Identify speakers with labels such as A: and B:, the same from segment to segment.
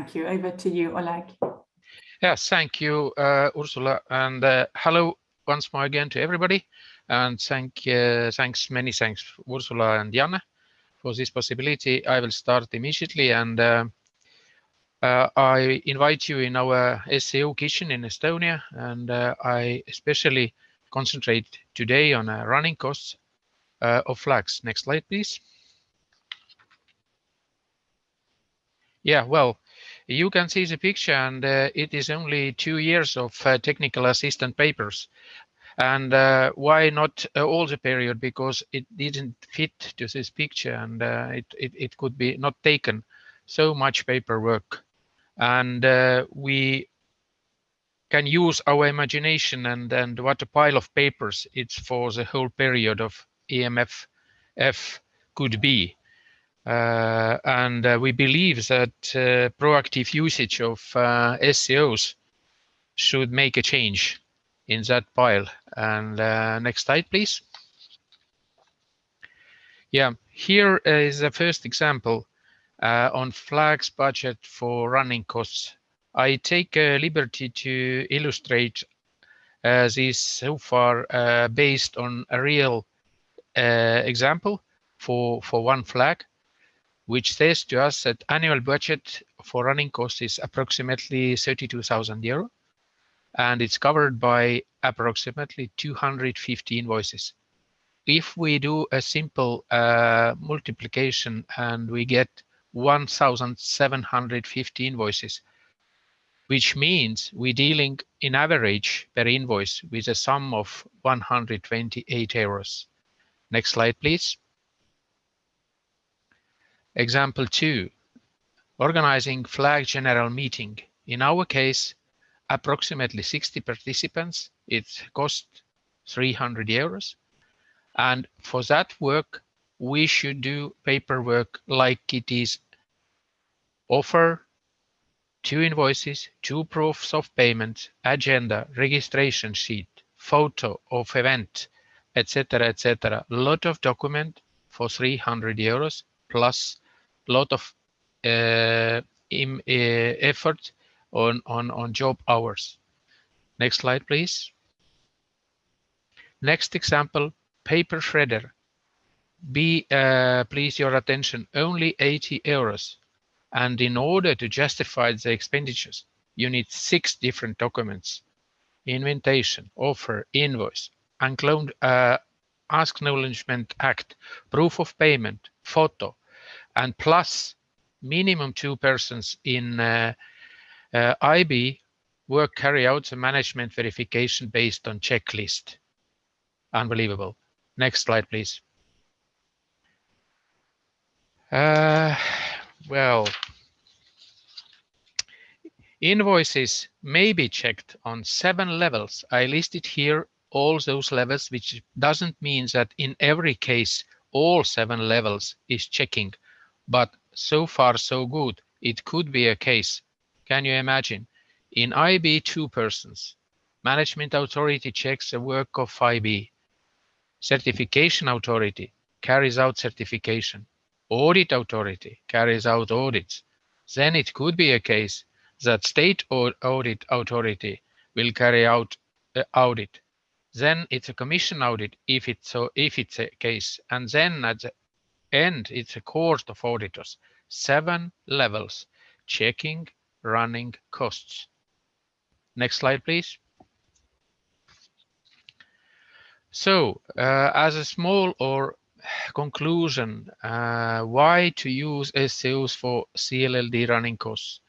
A: Thank you. Over to you, Oleg.
B: Yes, thank you, Ursula, and hello once more again to everybody. And many thanks, Ursula and Janne, for this possibility. I will start immediately, and I invite you in our SEO kitchen in Estonia, and I especially concentrate today on running costs of flags. Next slide, please. Yeah, well, you can see the picture, and it is only 2 years of technical assistant papers. And why not all the period? Because it didn't fit to this picture, and it could be not taken so much paperwork. And we can use our imagination and what a pile of papers it's for the whole period of EMFF could be. And we believe that proactive usage of SEOs should make a change in that pile. And next slide, please. Yeah, here is the first example on flags budget for running costs. I take liberty to illustrate this so far based on a real example for one flag, which says to us that annual budget for running costs is approximately 32,000 euro, and it's covered by approximately 250 invoices. If we do a simple multiplication and we get 1,750 invoices, which means we're dealing in average per invoice with a sum of 128 euros. Next slide, please. Example 2, organizing flag general meeting. In our case, approximately 60 participants. It costs 300 euros. And for that work, we should do paperwork like it is offer, 2 invoices, 2 proofs of payment, agenda, registration sheet, photo of event, etc., etc. Lot of document for 300 euros plus lot of effort on job hours. Next slide, please. Next example, paper shredder. Please your attention, only 80 euros. And in order to justify the expenditures, you need 6 different documents: invitation, offer, invoice, acknowledgement act, proof of payment, photo, and plus minimum 2 persons in IB work carry out the management verification based on checklist. Unbelievable. Next slide, please. Well, invoices may be checked on 7 levels. I listed here all those levels, which doesn't mean that in every case all 7 levels is checking, but so far so good. It could be a case. Can you imagine? In IB, 2 persons. Management authority checks the work of IB. Certification authority carries out certification. Audit authority carries out audits. Then it could be a case that state audit authority will carry out audit. Then it's a commission audit if it's a case, and then at the end it's a court of auditors. 7 levels checking running costs. Next slide, please. So as a small or conclusion, why to use SEOs for CLLD running costs?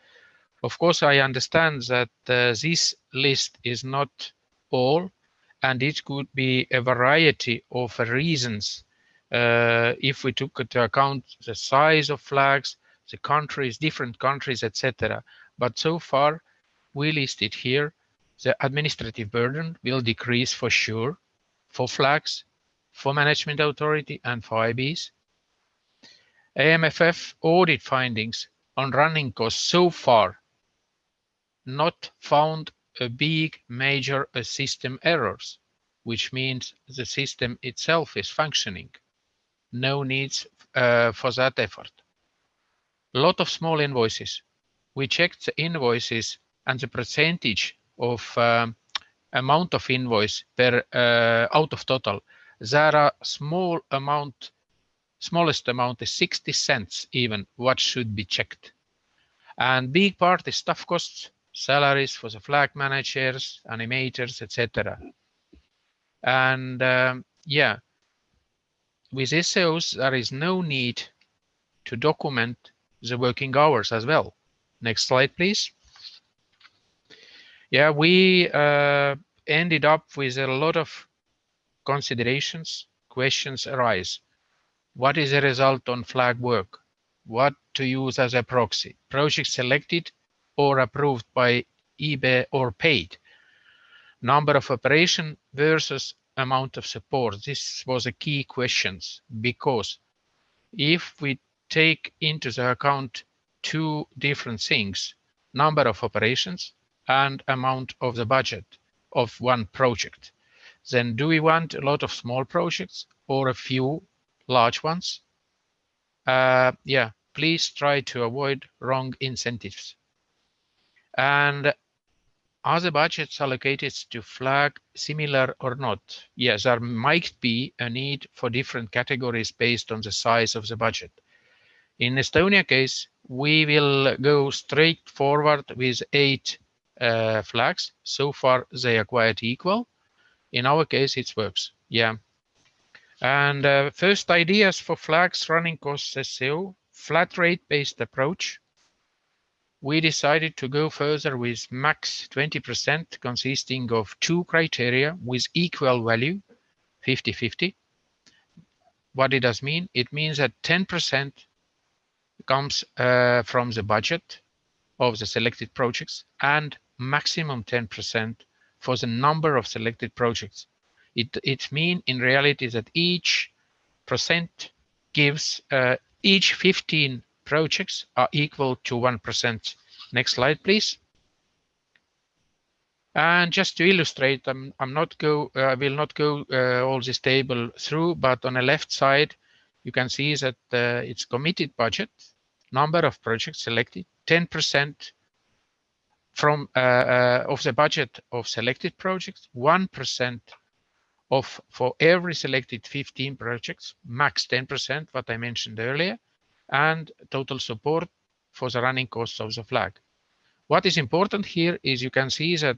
B: Of course, I understand that this list is not all, and it could be a variety of reasons if we took into account the size of flags, the countries, different countries, etc. But so far, we listed here the administrative burden will decrease for sure for flags, for management authority, and for IBs. AMFF audit findings on running costs so far not found a big major system errors, which means the system itself is functioning. No needs for that effort. A lot of small invoices, we checked the invoices and the percentage of amount of invoice per out of total. There are smallest amount is 60 cents even what should be checked. And big part is staff costs, salaries for the flag managers, animators, etc. And yeah, with SEOs, there is no need to document the working hours as well. Next slide, please. Yeah, we ended up with a lot of considerations, questions arise. What is the result on flag work? What to use as a proxy? Project selected or approved by eBay or paid? Number of operation versus amount of support. This was a key questions because if we take into the account two different things, number of operations and amount of the budget of one project, then do we want a lot of small projects or a few large ones? Yeah, please try to avoid wrong incentives. And are the budgets allocated to flag similar or not? Yes, there might be a need for different categories based on the size of the budget. In Estonia case, we will go straight forward with 8 flags. So far, they are quite equal. In our case, it works. Yeah. And first ideas for flags running costs SEO, flat rate based approach. We decided to go further with max 20% consisting of 2 criteria with equal value, 50-50. What it does mean? It means that 10% comes from the budget of the selected projects and maximum 10% for the number of selected projects. It means in reality that each percent gives each 15 projects are equal to 1%. Next slide, please. And just to illustrate, I will not go all this table through, but on the left side, you can see that it's committed budget, number of projects selected, 10% from of the budget of selected projects, 1% for every selected 15 projects, max 10%, what I mentioned earlier, and total support for the running costs of the flag. What is important here is you can see that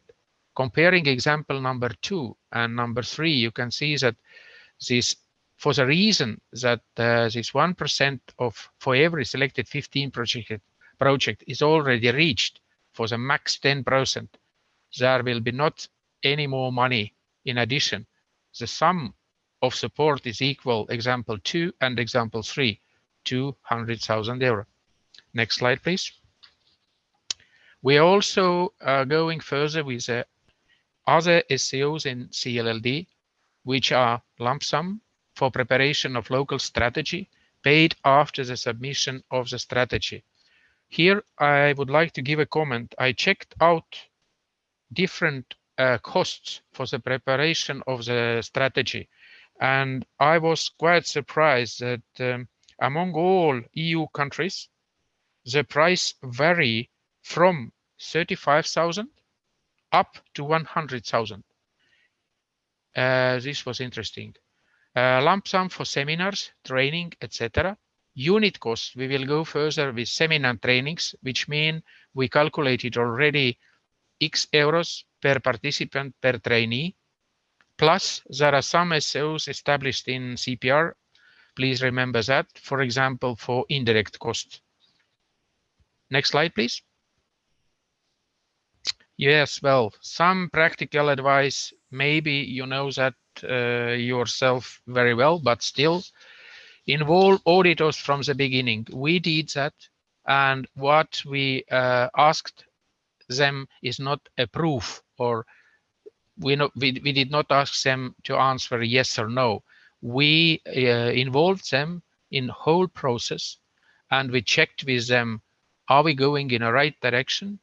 B: comparing example number 2 and number 3, you can see that this, for the reason that this 1% for every selected 15 project is already reached for the max 10%, there will be not any more money in addition. The sum of support is equal example 2 and example 3, 200,000 euro. Next slide, please. We are also going further with other SEOs in CLLD, which are lump sum for preparation of local strategy paid after the submission of the strategy. Here, I would like to give a comment. I checked out different costs for the preparation of the strategy, and I was quite surprised that among all EU countries, the price vary from 35,000 up to 100,000. This was interesting. Lump sum for seminars, training, etc. Unit cost, we will go further with seminar trainings, which mean we calculated already X euros per participant per trainee. Plus, there are some SEOs established in CPR. Please remember that, for example, for indirect cost. Next slide, please. Yes, well, some practical advice. Maybe you know that yourself very well, but still involve auditors from the beginning. We did that, and what we asked them is not a proof, or we did not ask them to answer yes or no. We involved them in whole process, and we checked with them, are we going in the right direction?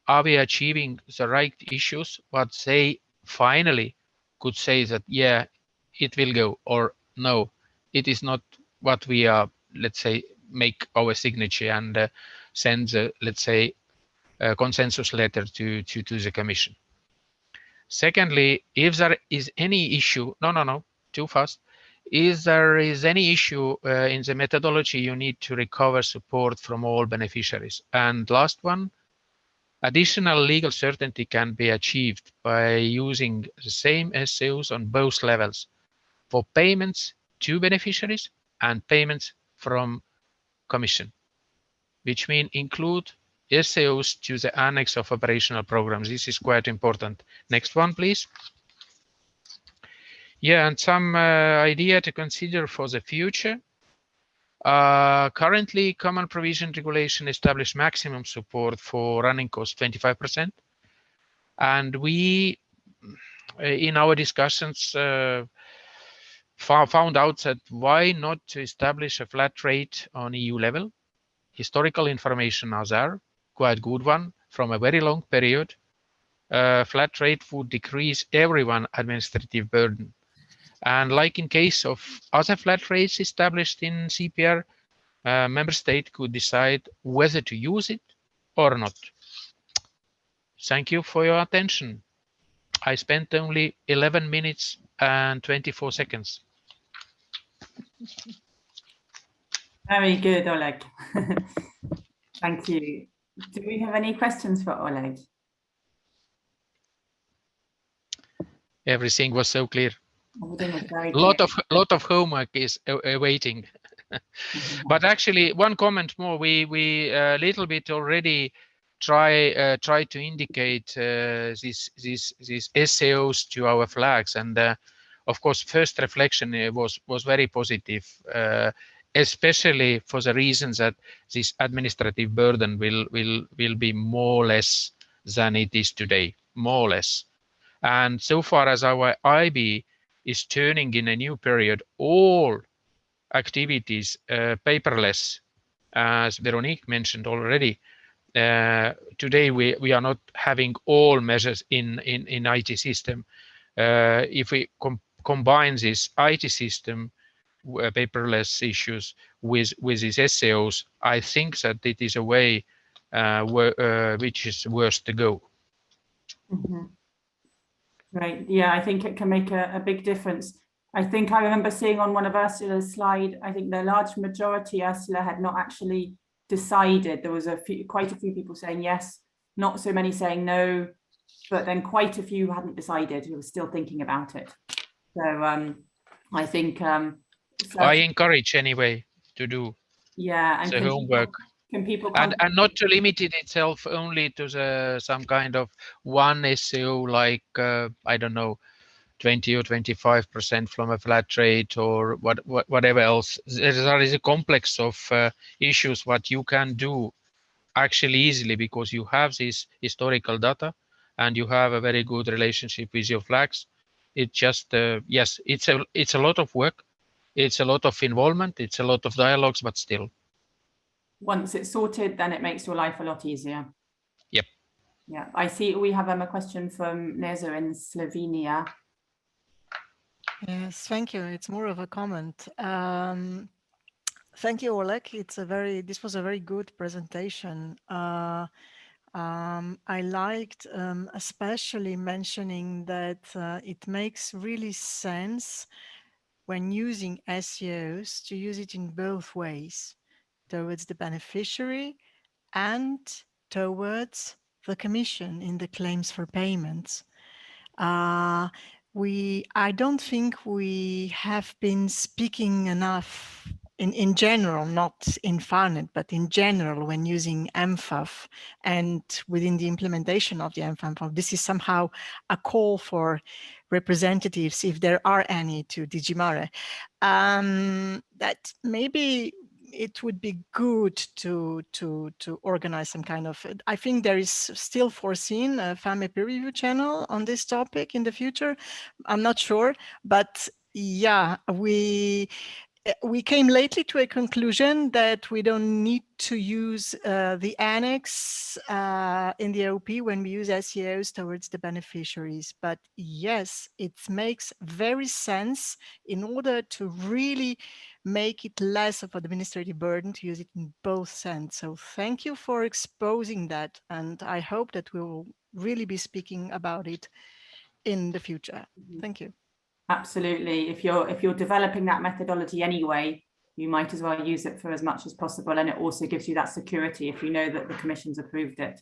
B: Are we achieving the right issues? What they finally could say that, yeah, it will go, or no, it is not what we are, let's say, make our signature. And send, let's say, a consensus letter to the Commission. Secondly, if there is any issue, no, too fast. If there is any issue in the methodology, you need to recover support from all beneficiaries. And last one, additional legal certainty can be achieved by using the same SCOs on both levels for payments to beneficiaries and payments from Commission, which mean include SCOs to the annex of operational programs. This is quite important. Next one, please. Yeah, and some idea to consider for the future. Currently, Common Provision Regulation established maximum support for running costs 25%. And we, in our discussions, found out that why not to establish a flat rate on EU level. Historical information are there, quite good one from a very long period. Flat rate would decrease everyone administrative burden. And like in case of other flat rates established in CPR, member state could decide whether to use it or not. Thank you for your attention. I spent only 11 minutes and 24 seconds.
A: Very good, Oleg. Thank you. Do we have any questions for Oleg?
B: Everything was so clear.
A: Everything was very clear.
B: Lot of homework is awaiting. But actually, one comment more. We a little bit already try to indicate these SAOs to our flags, and of course, first reflection was very positive, especially for the reasons that this administrative burden will be more or less than it is today, more or less. And so far as our IB is turning in a new period, all activities paperless, as Veronique mentioned already. Today we are not having all measures in IT system. If we combine this IT system paperless issues with these SAOs, I think that it is a way which is worth to go.
A: Mm-hmm. Right. Yeah, I think it can make a big difference. I think I remember seeing on one of Ursula's slide, I think the large majority, Ursula, had not actually decided. There was quite a few people saying yes, not so many saying no, but then quite a few hadn't decided, who were still thinking about it. So I think
B: I encourage anyway to do the homework.
A: Can people
B: and not to limit it itself only to some kind of one SEO like I don't know, 20 or 25% from a flat rate or whatever else. There is a complex of issues what you can do actually easily because you have this historical data and you have a very good relationship with your flags. It just yes, it's a lot of work, it's a lot of involvement, it's a lot of dialogues, but still.
A: Once it's sorted, then it makes your life a lot easier.
B: Yep.
A: Yeah, I see we have a question from Neza in Slovenia.
C: Yes, thank you. It's more of a comment. Thank you, Oleg. This was a very good presentation. I liked especially mentioning that it makes really sense when using SEOs to use it in both ways, towards the beneficiary and towards the Commission in the claims for payments. I don't think we have been speaking enough in general, not in FARNET, but in general when using MFAF and within the implementation of the MFAF. This is somehow a call for representatives, if there are any, to DG Mare. That maybe it would be good to organize some kind of, I think there is still foreseen a FAME peer review channel on this topic in the future. I'm not sure, but yeah, We came lately to a conclusion that we don't need to use the annex in the OP when we use SEOs towards the beneficiaries. But yes, it makes very sense in order to really make it less of an administrative burden to use it in both sense. So thank you for exposing that. And I hope that we will really be speaking about it in the future. Thank you.
A: Absolutely. If you're developing that methodology anyway, you might as well use it for as much as possible, and it also gives you that security if you know that the Commission's approved it.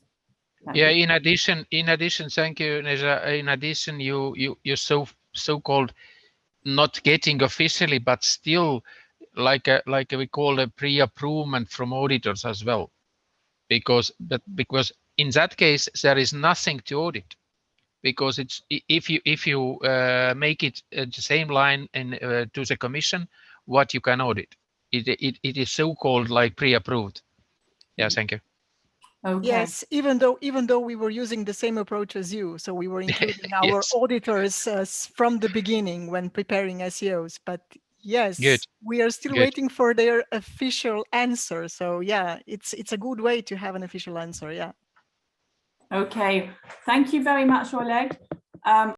B: Yeah. In addition, thank you, Neja. In addition, you're so-called not getting officially, but still like we call a pre-approval from auditors as well, because in that case there is nothing to audit. Because it's if you make it the same line in to the Commission, what you can audit, it is so-called like pre-approved. Yeah, thank you.
A: Okay.
C: Yes, even though we were using the same approach as you, so we were including our
B: Yes.
C: auditors from the beginning when preparing SEOs. But yes,
B: Good.
C: we are still
B: Good.
C: waiting for their official answer. So yeah, it's a good way to have an official answer. Yeah.
A: Okay. Thank you very much, Oleg.